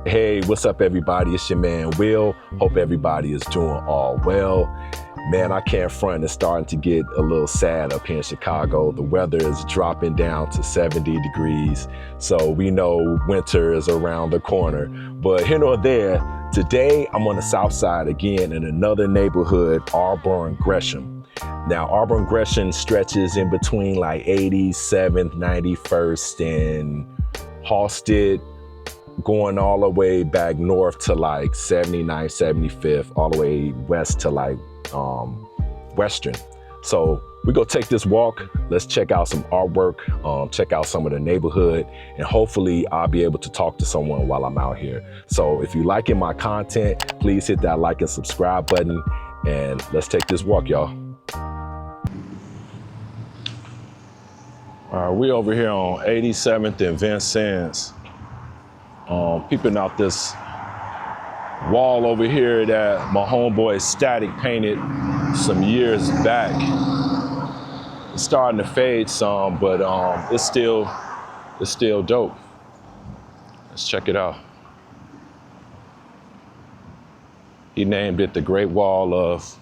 Hey, what's up, everybody? It's your man, Will. Hope everybody is doing all well. Man, I can't front. It's starting to get a little sad up here in Chicago. The weather is dropping down to 70 degrees. So we know winter is around the corner. But here nor there, today I'm on the south side again in another neighborhood, Auburn Gresham. Now, Auburn Gresham stretches in between like 87th, 91st, and Halsted, going all the way back north to like 79th, 75th, all the way west to like Western. So we go take this walk. Let's check out some artwork, check out some of the neighborhood, and hopefully I'll be able to talk to someone while I'm out here. So if you're liking my content, please hit that like and subscribe button, and let's take this walk, y'all. All right, we over here on 87th and Vincennes. Peeping out this wall over here that my homeboy Static painted some years back. It's starting to fade some, but it's still dope. Let's check it out. He named it the Great Wall of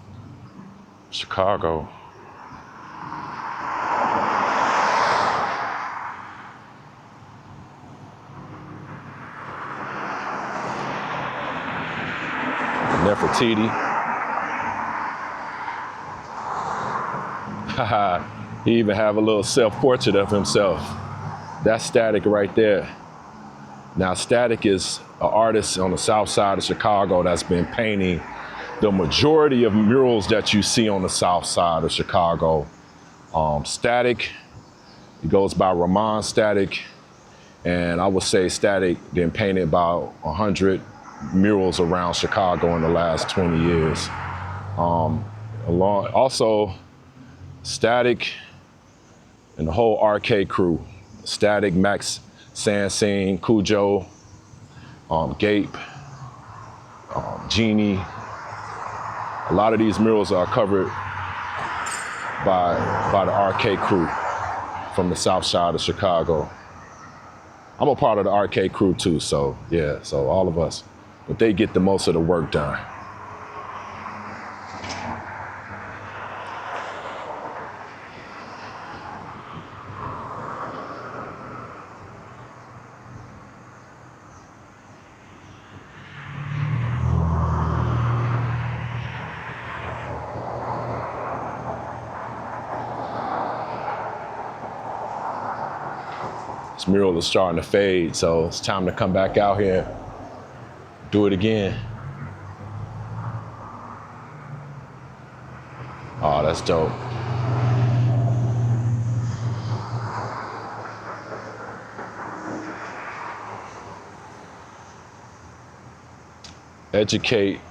Chicago. Nefertiti. He even have a little self-portrait of himself. That's Static right there. Now, Static is an artist on the south side of Chicago that's been painting the majority of murals that you see on the south side of Chicago. Static, he goes by Ramon Static, and I would say Static been painted about 100 murals around Chicago in the last 20 years. Also, Static and the whole RK crew, Static, Max, Sansing, Cujo, Gape, Genie. A lot of these murals are covered by the RK crew from the south side of Chicago. I'm a part of the RK crew too, so yeah, so all of us. But they get the most of the work done. This mural is starting to fade, so it's time to come back out here. Do it again. Oh, that's dope. Educate.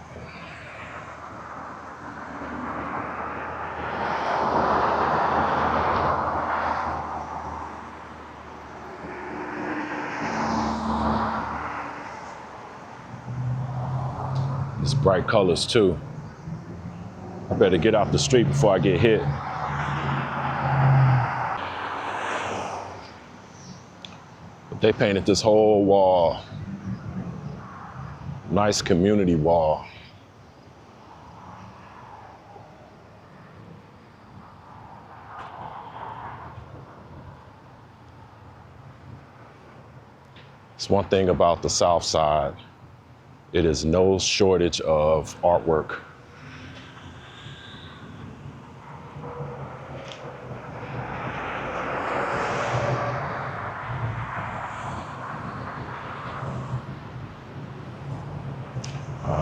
It's bright colors too. I better get off the street before I get hit. But they painted this whole wall. Nice community wall. It's one thing about the South Side. It is no shortage of artwork.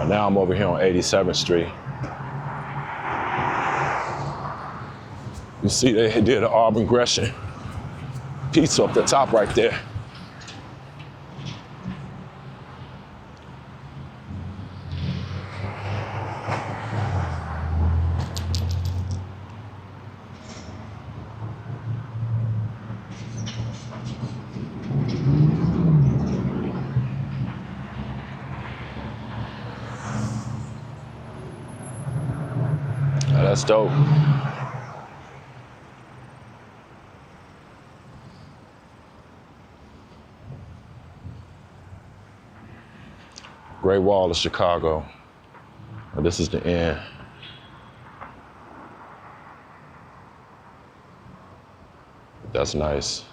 Now I'm over here on 87th Street. You see they did an Auburn Gresham pizza up the top right there. That's dope. Great Wall of Chicago. And this is the end. That's nice.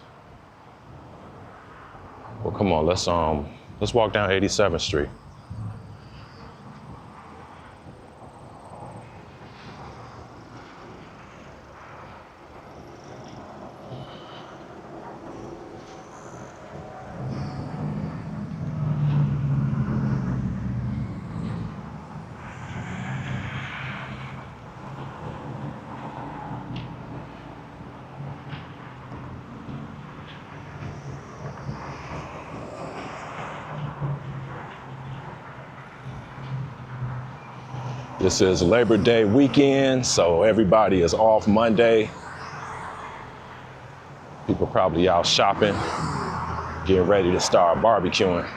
Well, come on, let's walk down 87th Street. This is Labor Day weekend, so everybody is off Monday. People probably out shopping, getting ready to start barbecuing.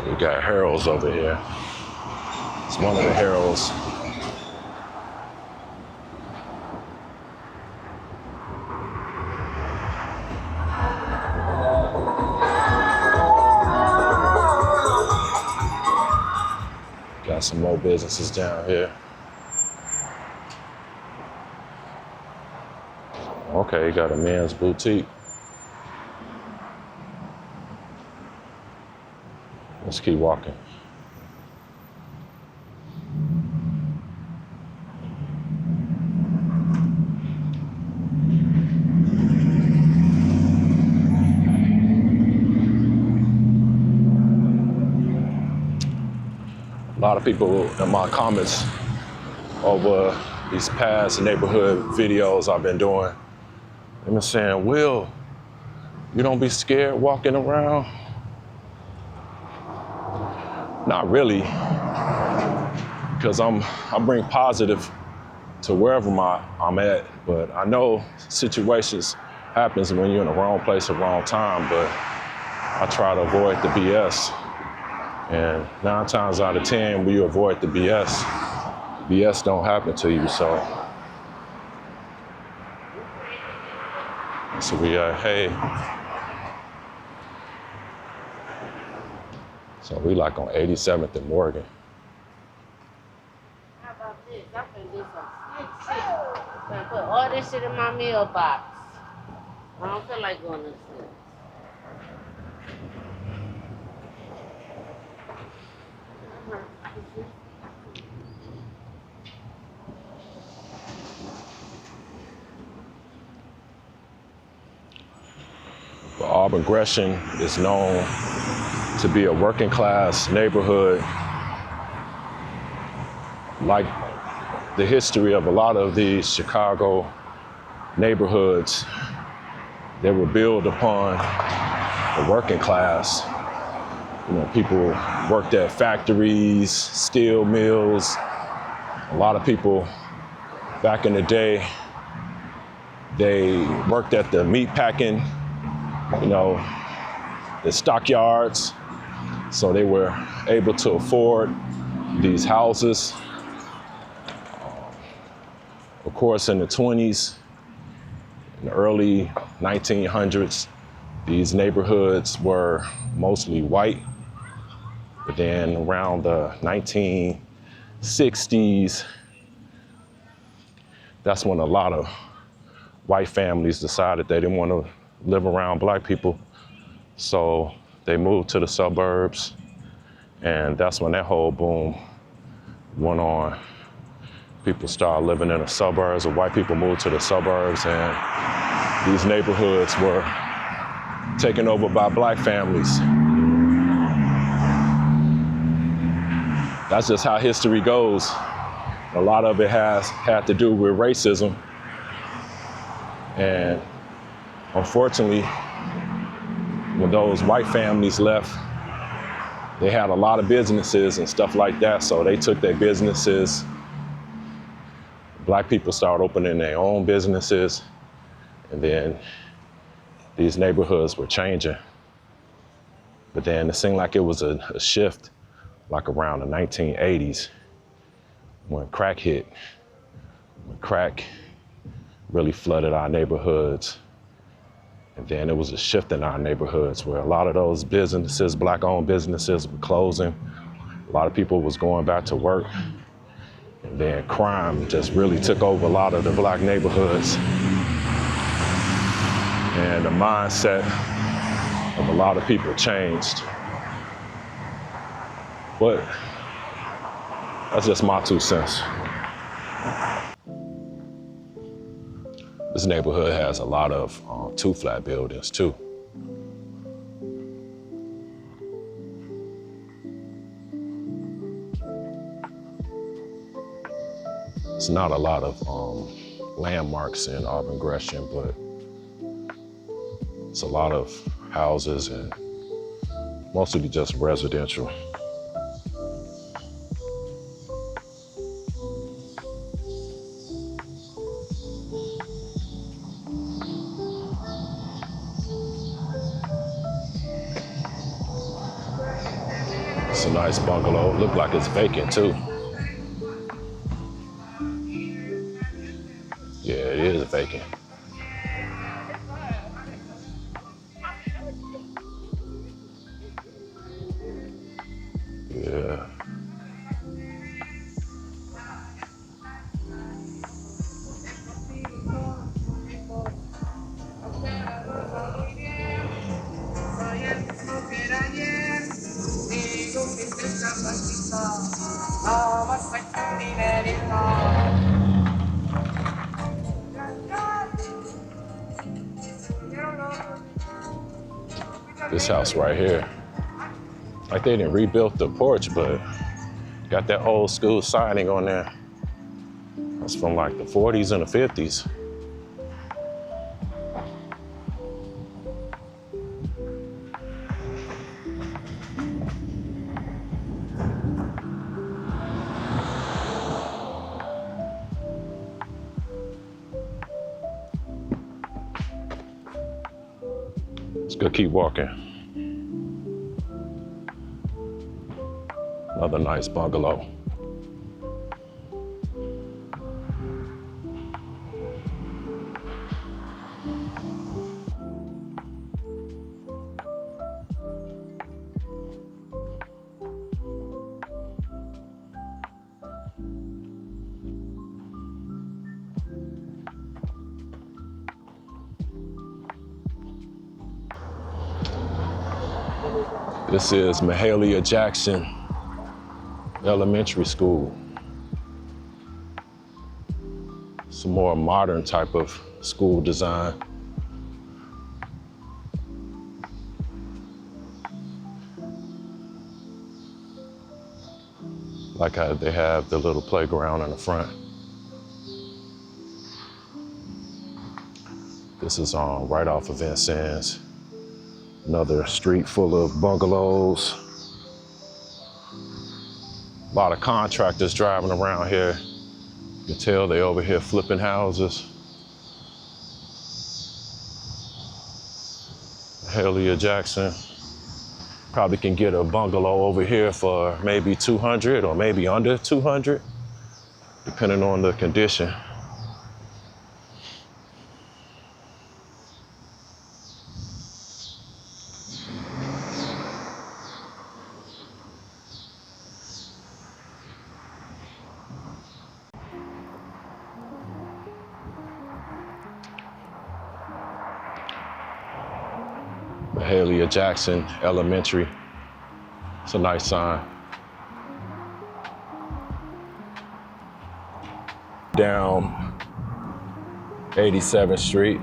We got Harold's over here. It's one of the Harold's. Got some more businesses down here. Okay, you got a men's boutique. Let's keep walking. A lot of people in my comments over these past neighborhood videos I've been doing, they've been saying, Will, you don't be scared walking around? Not really, because I bring positive to wherever I'm at, but I know situations happens when you're in the wrong place at the wrong time, but I try to avoid the BS. And 9 times out of 10, when you avoid the BS don't happen to you, so we hey. So we like on 87th and Morgan. How about this? I'm gonna do some slick shit. I'm gonna put all this shit in my mailbox. I don't feel like going to sleep. Auburn Gresham is known to be a working class neighborhood. Like the history of a lot of these Chicago neighborhoods, they were built upon the working class. You know, people worked at factories, steel mills. A lot of people back in the day, they worked at the meat packing, you know, the stockyards. So they were able to afford these houses. Of course, in the 20s, in the early 1900s, these neighborhoods were mostly white. But then around the 1960s, that's when a lot of white families decided they didn't want to live around black people. So they moved to the suburbs, and that's when that whole boom went on. People started living in the suburbs, or white people moved to the suburbs, and these neighborhoods were taken over by black families. that's just how history goes. A lot of it has had to do with racism. And unfortunately, when those white families left, they had a lot of businesses and stuff like that. So they took their businesses. Black people started opening their own businesses. And then these neighborhoods were changing. But then it seemed like it was a shift, like around the 1980s, when crack hit. When crack really flooded our neighborhoods. And then it was a shift in our neighborhoods where a lot of those businesses, Black-owned businesses, were closing. A lot of people was going back to work. And then crime just really took over a lot of the Black neighborhoods. And the mindset of a lot of people changed. But that's just my 2 cents. This neighborhood has a lot of 2-flat buildings too. It's not a lot of landmarks in Auburn Gresham, but it's a lot of houses and mostly just residential. It's a nice bungalow. Look like it's vacant too. Yeah, it is vacant. Yeah. This house right here, like they didn't rebuild the porch, but got that old school siding on there. That's from like the 40s and the 50s. Let's go keep walking. Another nice bungalow. This is Mahalia Jackson Elementary School. It's a more modern type of school design. Like how they have the little playground in the front. This is right off of Vincennes. Another street full of bungalows. A lot of contractors driving around here. You can tell they over here flipping houses. Mahalia Jackson. Probably can get a bungalow over here for maybe 200 or maybe under 200, depending on the condition. Mahalia Jackson Elementary. It's a nice sign. Down 87th Street.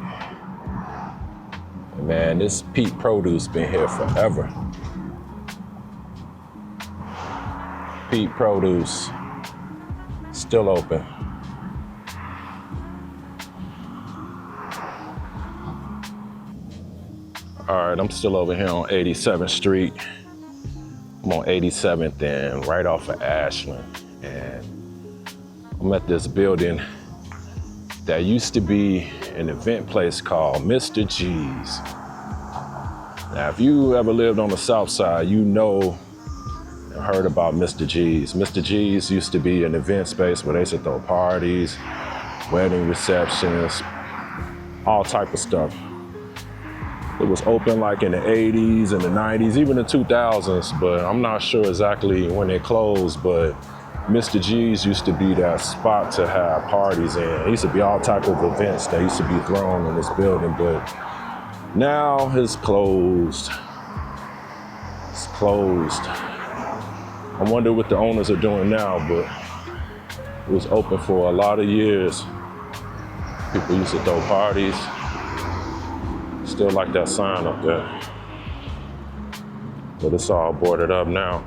And man, this Pete Produce been here forever. Pete Produce, still open. All right, I'm still over here on 87th Street. I'm on 87th and right off of Ashland. And I'm at this building that used to be an event place called Mr. G's. Now, if you ever lived on the South Side, you know and heard about Mr. G's. Mr. G's used to be an event space where they used to throw parties, wedding receptions, all type of stuff. It was open like in the 80s and the 90s, even the 2000s, but I'm not sure exactly when it closed, but Mr. G's used to be that spot to have parties in. It used to be all type of events that used to be thrown in this building, but now it's closed. It's closed. I wonder what the owners are doing now, but it was open for a lot of years. People used to throw parties. Still like that sign up there. But it's all boarded up now.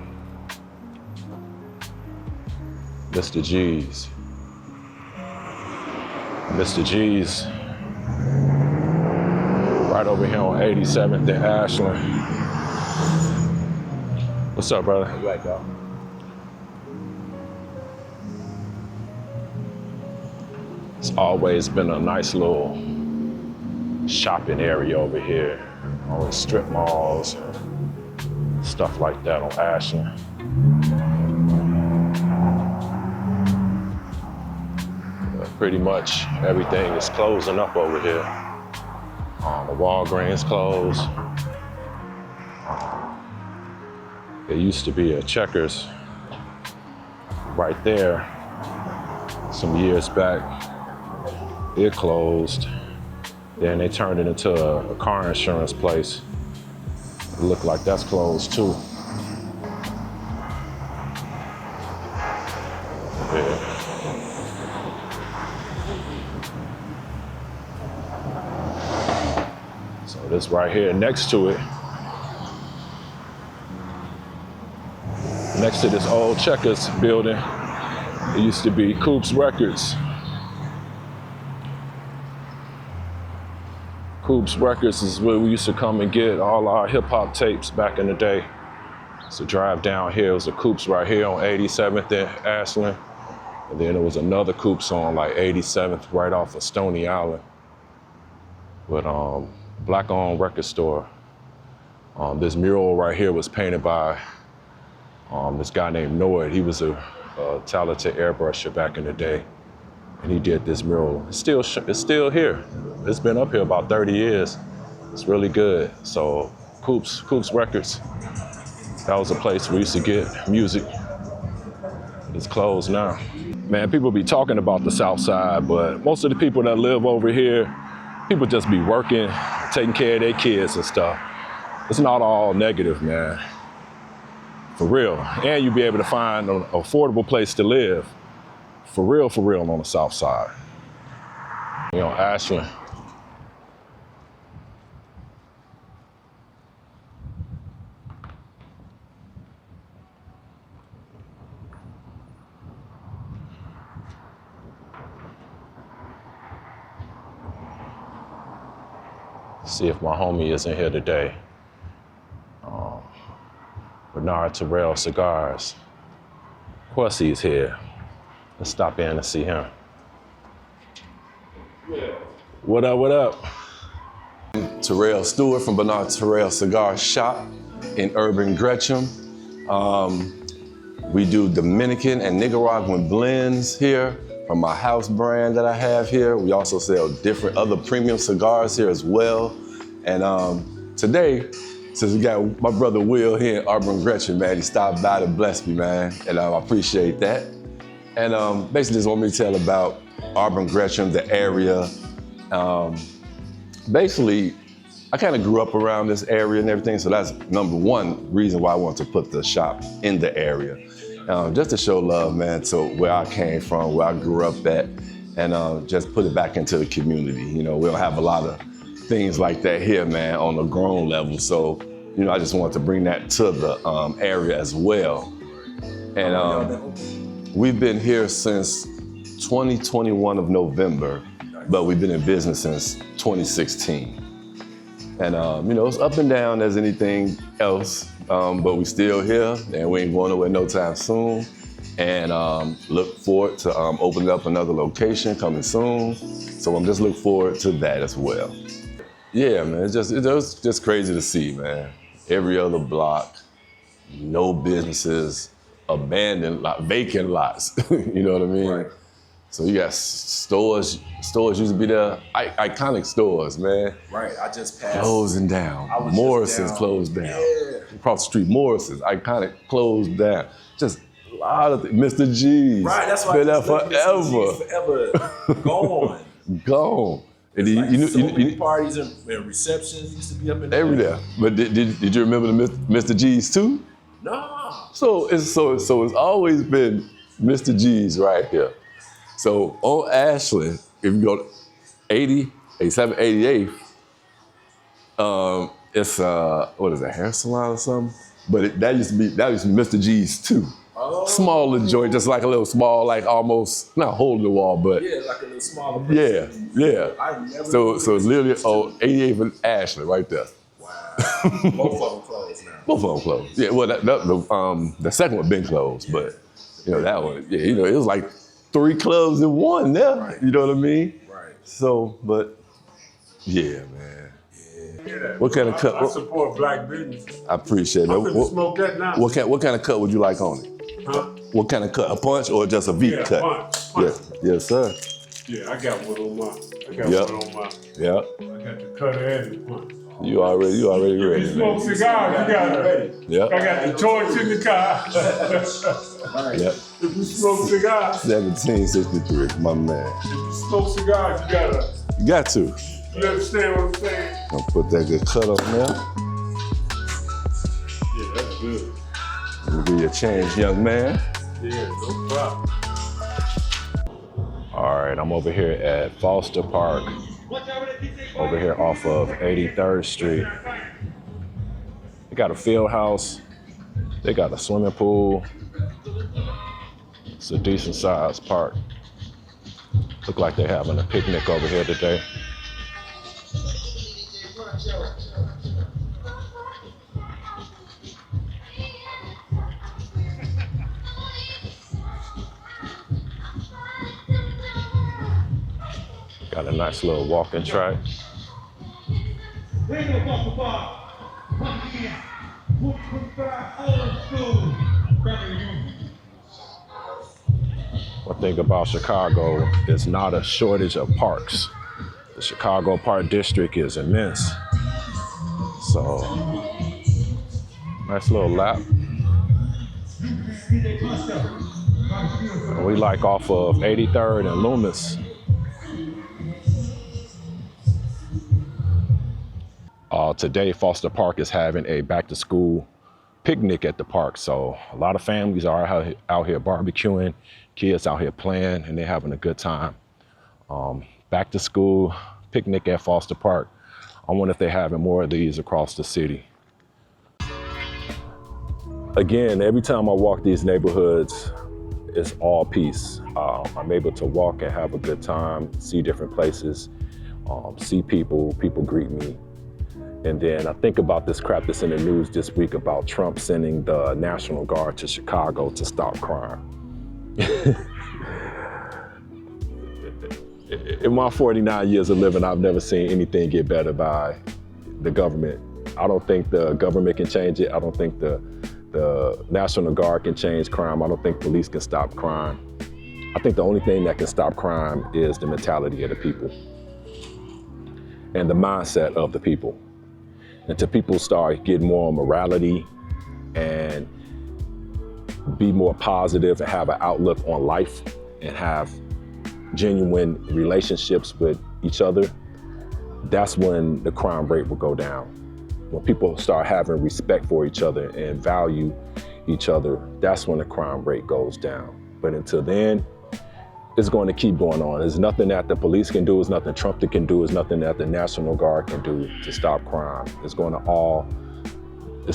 Mr. G's. Mr. G's. Right over here on 87th and Ashland. What's up, brother? You right, dog? It's always been a nice little shopping area over here. All the strip malls, and stuff like that on Ashland. Pretty much everything is closing up over here. The Walgreens closed. There used to be a Checkers right there some years back. It closed. Then they turned it into a car insurance place. It looked like that's closed too. Yeah. So this right here next to it, next to this old Checkers building, it used to be Coop's Records. Coop's Records is where we used to come and get all our hip hop tapes back in the day. So drive down here, it was a Coop's right here on 87th and Ashland. And then there was another Coop's on like 87th right off of Stony Island. But black owned record store. This mural right here was painted by this guy named Noyd. He was a talented airbrusher back in the day. And he did this mural. It's still here. It's been up here about 30 years. It's really good. So Coop's Records, that was a place we used to get music. It's closed now. Man, people be talking about the South Side, but most of the people that live over here, people just be working, taking care of their kids and stuff. It's not all negative, man. For real. And you be able to find an affordable place to live. For real on the South Side. You know, Ashland. See if my homie is in here today. Bernard Terrell Cigars. Of course he's here. Let's stop in and see him. Yeah. What up? Terrell Stewart from Bernard Terrell Cigar Shop in Auburn Gresham. We do Dominican and Nicaraguan blends here from my house brand that I have here. We also sell different other premium cigars here as well. And today, since we got my brother Will here in Auburn Gresham, man, he stopped by to bless me, man, and I appreciate that. And basically just want me to tell about Auburn Gresham, the area. Basically, I kind of grew up around this area and everything, so that's number one reason why I want to put the shop in the area. Just to show love, man, to where I came from, where I grew up at, and just put it back into the community. You know, we don't have a lot of things like that here, man, on the grown level. So, you know, I just wanted to bring that to the area as well. And we've been here since 2021 of November, but we've been in business since 2016. And you know, it's up and down as anything else, but we still here and we ain't going nowhere no time soon. And look forward to opening up another location coming soon. So I'm just looking forward to that as well. Yeah, man, it's just crazy to see, man. Every other block, no businesses, abandoned, vacant lots. You know what I mean? Right. So you got stores used to be there, iconic stores, man. Right, I just passed. Closing down. Morrison's closed down. Yeah. Across the street, Morrison's, iconic, closed down. Just a lot of Mr. G's. Right, that's why been there forever. Forever gone. Gone. And like many parties and receptions used to be up in there. Every day. But did you remember the Mr. G's too? No. So it's always been Mr. G's right here. So on Ashland, if you go to 80, 87, 88, it's what is that, hair salon or something? But that used to be Mr. G's too. Oh. Smaller joint, just like a little small, like almost not hole in the wall, but yeah, like a little smaller person. Yeah. So it's literally 88th and Ashland right there. Wow. Both of them closed now. Both of them closed. Yeah. Well, the second one been closed, but you know that one. Yeah. You know, it was like 3 clubs in one there. Right. You know what I mean? Right. So, but yeah, man. Yeah. What kind of cut? I support black business. I appreciate it. I'm gonna smoke that now. What kind of cut would you like on it? Huh? What kind of cut? A punch or just a V cut? Punch. Yeah. Yes, sir. Yeah, I got one on my. Yeah. I got the cutter and the punch. You already ready. You smoke cigars, you got it. Yeah. I got the torch in the car. Yep. If you smoke cigars, 1763, my man. if you smoke cigars, you gotta. You got to. You understand what I'm saying? I'll put that good cut on there. Yeah, that's good. Let me give you a change, young man. Yeah, no problem. All right, I'm over here at Foster Park, over here off of 83rd Street. They got a field house, they got a swimming pool. It's a decent sized park. Look like they're having a picnic over here today. Got a nice little walking track. One thing about Chicago, there's not a shortage of parks. The Chicago Park District is immense. So, nice little lap. And we like off of 83rd and Loomis. Today, Foster Park is having a back-to-school picnic at the park. So a lot of families are out here barbecuing, kids out here playing, and they're having a good time. Back-to-school picnic at Foster Park. I wonder if they're having more of these across the city. Again, every time I walk these neighborhoods, it's all peace. I'm able to walk and have a good time, see different places, see people greet me. And then I think about this crap that's in the news this week about Trump sending the National Guard to Chicago to stop crime. In my 49 years of living, I've never seen anything get better by the government. I don't think the government can change it. I don't think the National Guard can change crime. I don't think police can stop crime. I think the only thing that can stop crime is the mentality of the people and the mindset of the people. Until people start getting more morality and be more positive and have an outlook on life and have genuine relationships with each other, that's when the crime rate will go down. When people start having respect for each other and value each other, that's when the crime rate goes down. But until then, it's going to keep going on. There's nothing that the police can do, there's nothing Trump can do, there's nothing that the National Guard can do to stop crime. It's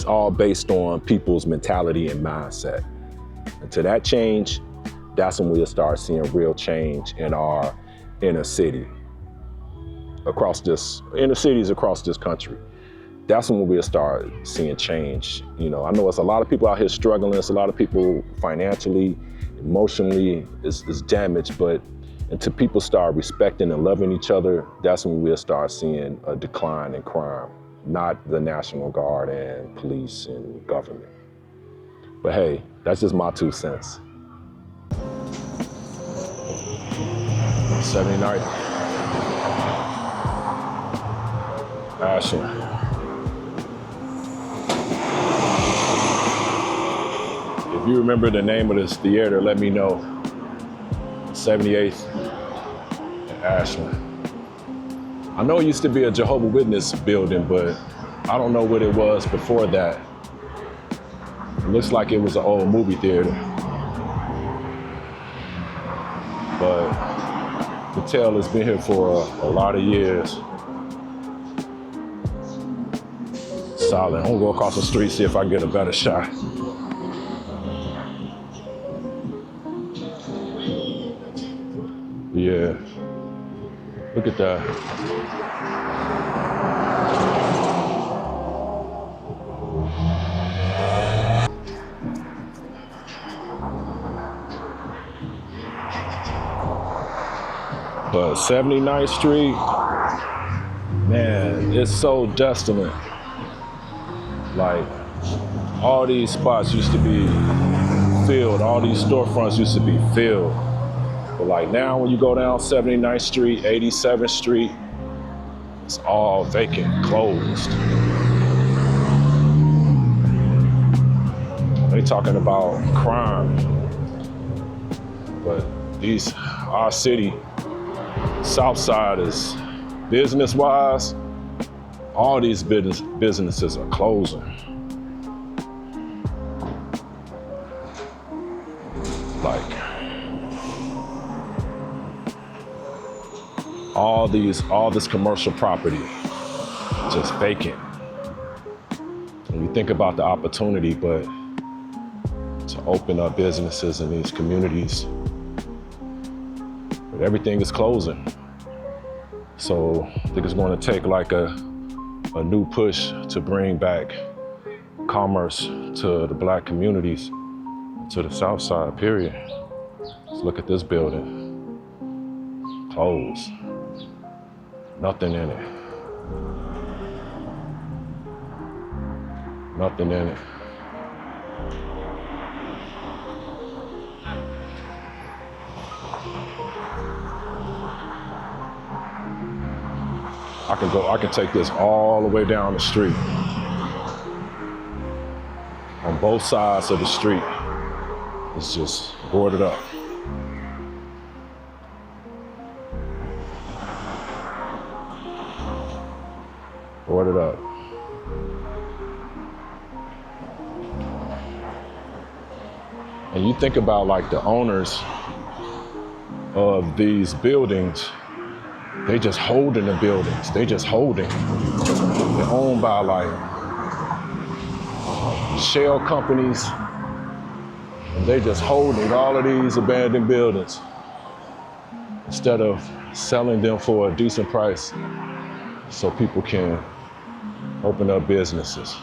all based on people's mentality and mindset. And to that change, that's when we'll start seeing real change in our inner city, inner cities across this country. That's when we'll start seeing change. You know, I know it's a lot of people out here struggling. It's a lot of people financially, emotionally is damaged, but until people start respecting and loving each other, that's when we'll start seeing a decline in crime, not the National Guard and police and government. But hey, that's just my 2 cents. 79th. Ashland. If you remember the name of this theater, let me know. 78th and Ashland. I know it used to be a Jehovah's Witness building, but I don't know what it was before that. It looks like it was an old movie theater. But the tell has been here for a lot of years. Solid. I'm gonna go across the street, see if I can get a better shot. Yeah, look at that. But 79th Street, man, it's so desolate. Like, all these spots used to be filled, all these storefronts used to be filled. But like now when you go down 79th Street, 87th Street, it's all vacant, closed. They talking about crime. But our city, South Side is business-wise, all these businesses are closing. Like, all this commercial property just vacant. And you think about the opportunity, but to open up businesses in these communities, but everything is closing. So I think it's going to take like a new push to bring back commerce to the Black communities, to the South Side, period. Let's look at this building. Closed. Nothing in it. Nothing in it. I can take this all the way down the street. On both sides of the street, it's just boarded up. Boarded up. And you think about like the owners of these buildings, they just holding the buildings. They just holding. They're owned by like shell companies, and they just holding all of these abandoned buildings instead of selling them for a decent price so people can open up businesses.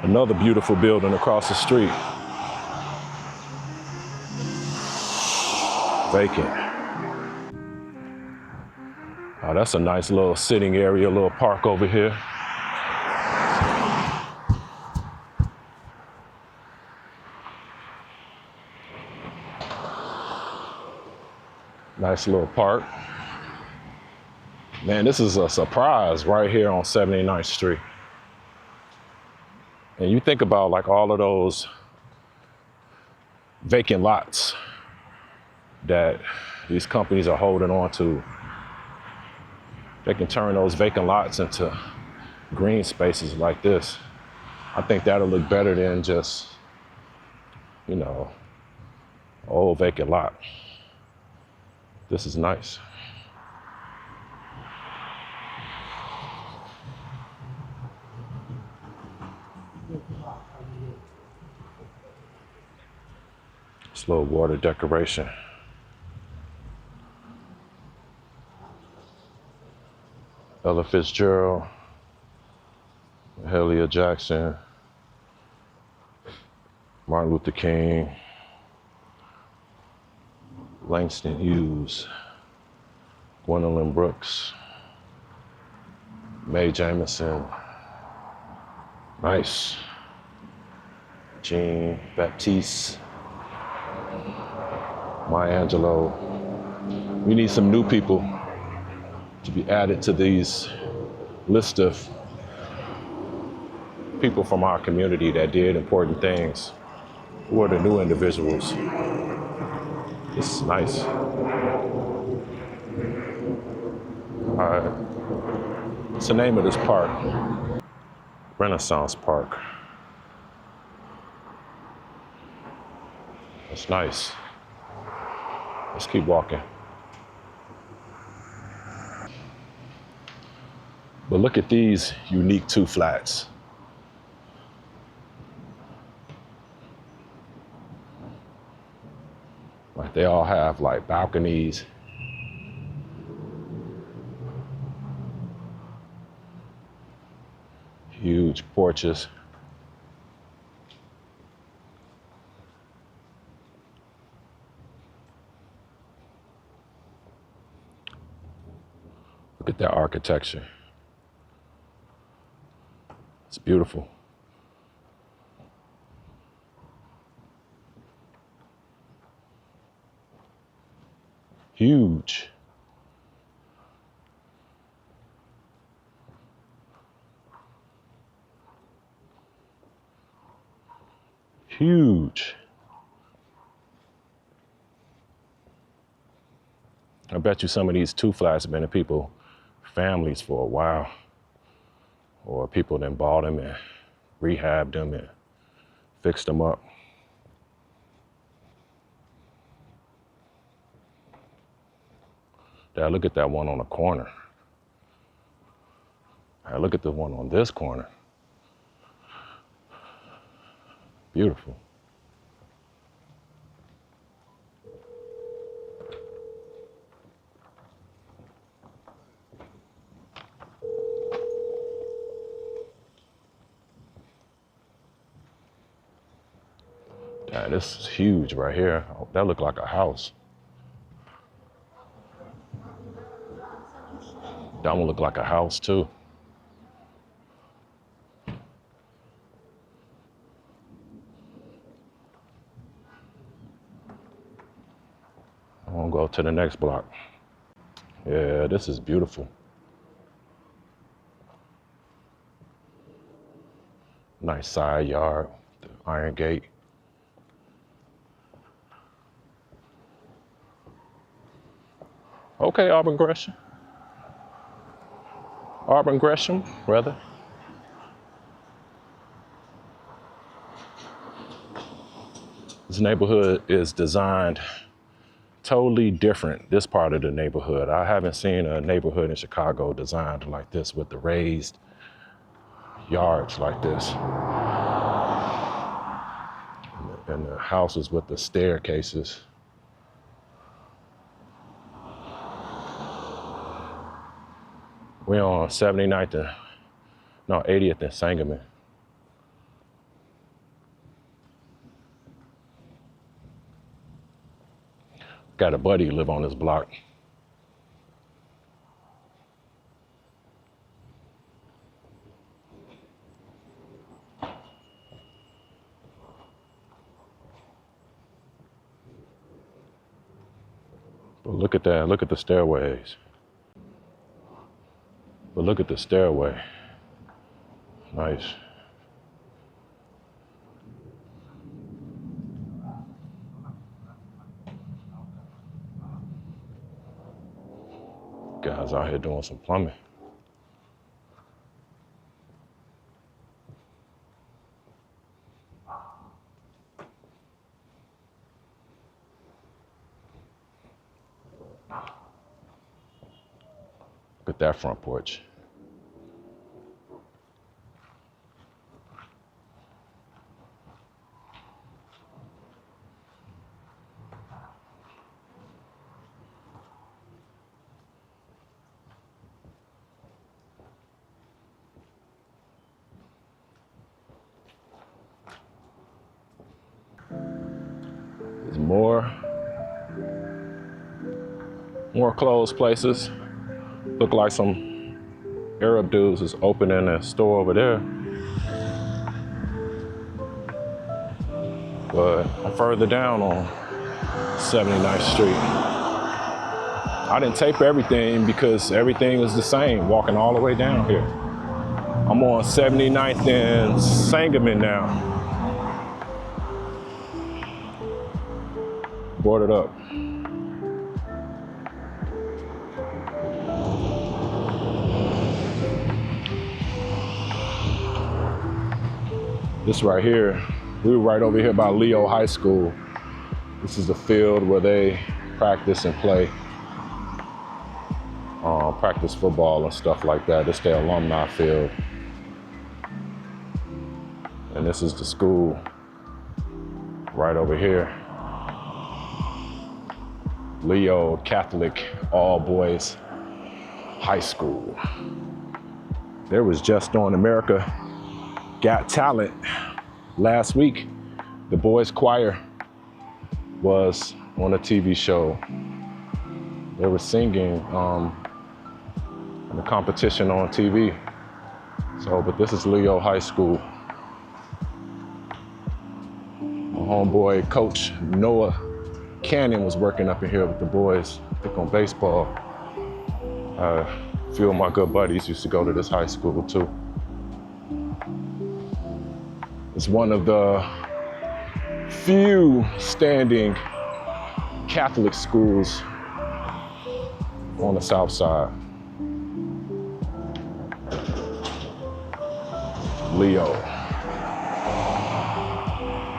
Another beautiful building across the street. Vacant. Oh, that's a nice little sitting area, a little park over here. Nice little park. Man, this is a surprise right here on 79th Street. And you think about like all of those vacant lots that these companies are holding on to. They can turn those vacant lots into green spaces like this. I think that'll look better than just, you know, old vacant lot. This is nice. This little water decoration. Ella Fitzgerald, Mahalia Jackson, Martin Luther King, Langston Hughes, Gwendolyn Brooks, Mae Jemison. Nice. Jean Baptiste, Maya Angelou. We need some new people to be added to these list of people from our community that did important things. Who are the new individuals? This is nice. All right. What's the name of this park? Renaissance Park. That's nice. Let's keep walking. But look at these unique two flats. Like they all have like balconies. Huge porches. Look at that architecture. It's beautiful. Huge. Huge. I bet you some of these two flats have been in people, families for a while. Or people then bought them and rehabbed them and fixed them up. Dad, look at that one on the corner. Dad, look at the one on this corner. Beautiful. Dad, this is huge right here. Oh, that looked like a house. That one looked like a house too. I'm gonna go to the next block. Yeah, this is beautiful. Nice side yard, the iron gate. Okay, Auburn Gresham. Auburn Gresham, rather. This neighborhood is designed totally different, this part of the neighborhood. I haven't seen a neighborhood in Chicago designed like this with the raised yards like this. And the houses with the staircases. We're on 80th and Sangamon. Got a buddy live on this block. But look at that, look at the stairways. But look at the stairway. Nice. Guys out here doing some plumbing. Look at that front porch. more closed places. Look like some Arab dudes is opening a store over there. But I'm further down on 79th Street. I didn't tape everything because everything is the same, walking all the way down here. I'm on 79th and Sangamon now. Boarded up. This right here, we were right over here by Leo High School. This is the field where they practice and play, practice football and stuff like that. It's their alumni field. And this is the school right over here. Leo Catholic All Boys High School. There was just on America Got Talent last week. The boys choir was on a TV show. They were singing in the competition on TV. So, but this is Leo High School. My homeboy, Coach Noah Cannon, was working up in here with the boys, I think on baseball. A few of my good buddies used to go to this high school too. It's one of the few standing Catholic schools on the south side. Leo.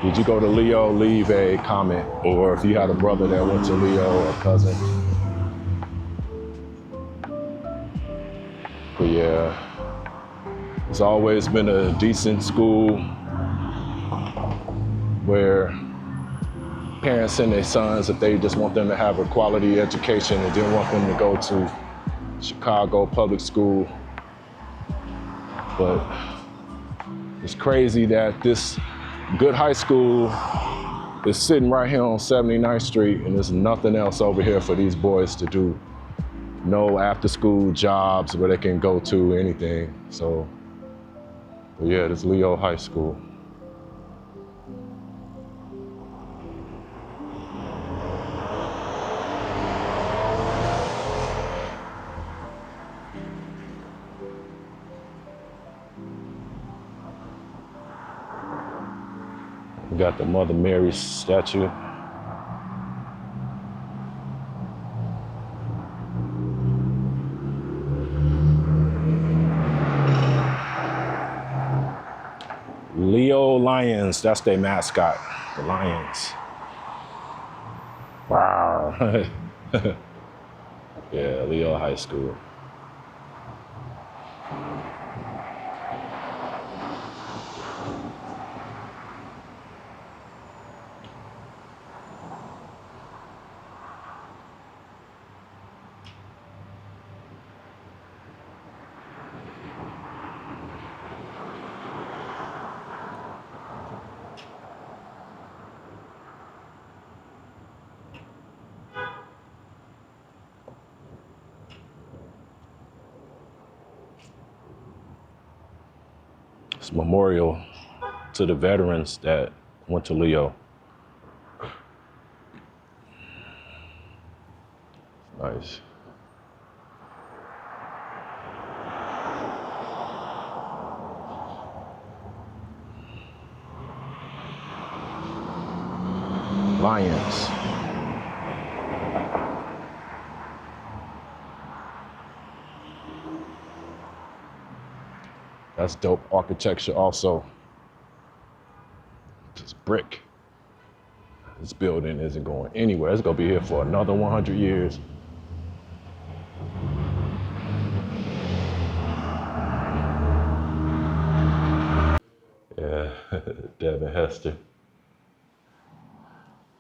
Did you go to Leo? Leave a comment. Or if you had a brother that went to Leo, or cousin. But yeah, it's always been a decent school where parents send their sons if they just want them to have a quality education and didn't want them to go to Chicago public school. But it's crazy that this good high school is sitting right here on 79th Street and there's nothing else over here for these boys to do. No after school jobs where they can go to, anything. So, but yeah, this Leo High School. We got the Mother Mary statue. Leo Lions, that's their mascot, the Lions. Wow. Yeah, Leo High School. It's a memorial to the veterans that went to Leo. Nice. Lions. That's dope architecture also. Just brick. This building isn't going anywhere. It's gonna be here for another 100 years. Yeah, Devin Hester.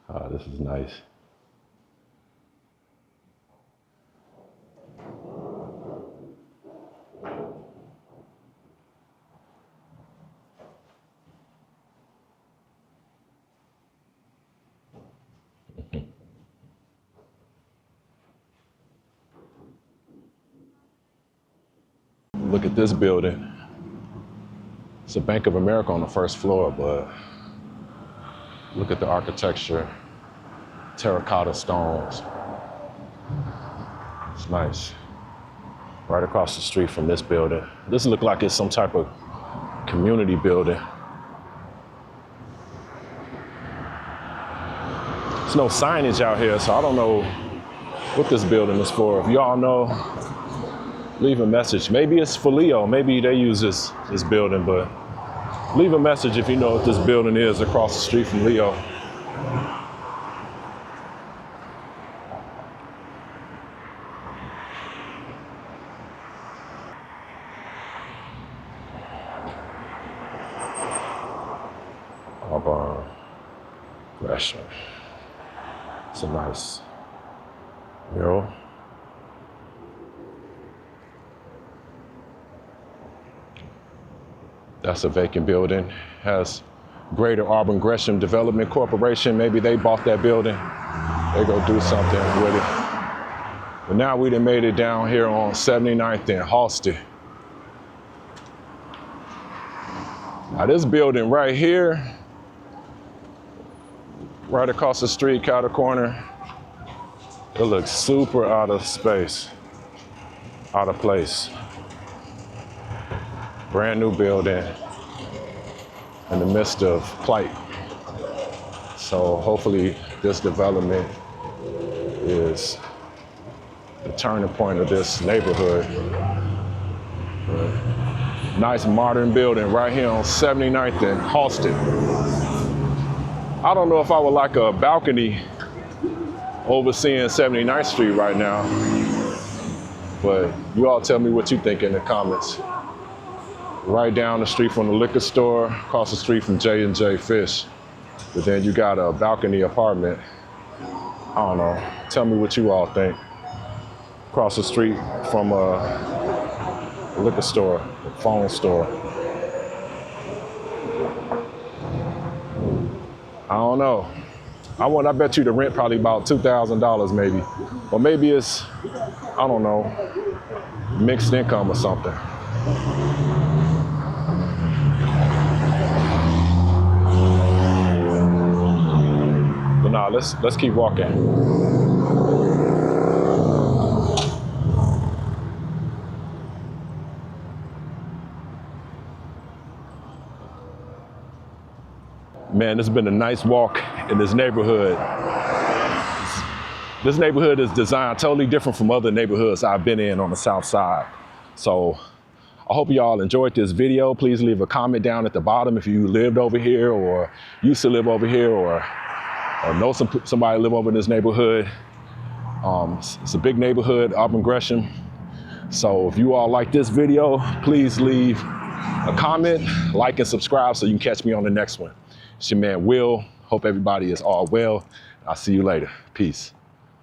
Ah, this is nice. Look at this building. It's a Bank of America on the first floor, but look at the architecture, terracotta stones. It's nice. Right across the street from this building. This looks like it's some type of community building. There's no signage out here, so I don't know what this building is for. If y'all know, leave a message. Maybe it's for Leo. Maybe they use this building, but leave a message if you know what this building is across the street from Leo. Auburn Gresham. It's a nice mural. That's a vacant building. Has Greater Auburn Gresham Development Corporation. Maybe they bought that building. They go do something with it. But now we done made it down here on 79th and Halsted. Now this building right here, right across the street, counter corner, it looks super out of space, out of place. Brand new building in the midst of plight. So hopefully this development is the turning point of this neighborhood. Nice modern building right here on 79th and Halsted. I don't know if I would like a balcony overseeing 79th Street right now, but you all tell me what you think in the comments. Right down the street from the liquor store, across the street from J&J Fish. But then you got a balcony apartment. I don't know, tell me what you all think. Across the street from a liquor store, a phone store. I don't know. I bet you the rent probably about $2,000 maybe. Or maybe it's, I don't know, mixed income or something. But nah, let's keep walking. Man, it's been a nice walk in this neighborhood. This neighborhood is designed totally different from other neighborhoods I've been in on the south side. So I hope y'all enjoyed this video. Please leave a comment down at the bottom if you lived over here or used to live over here or know somebody live over in this neighborhood. It's a big neighborhood, Auburn Gresham. So if you all like this video, please leave a comment, like, and subscribe so you can catch me on the next one. It's your man, Will. Hope everybody is all well. I'll see you later. Peace.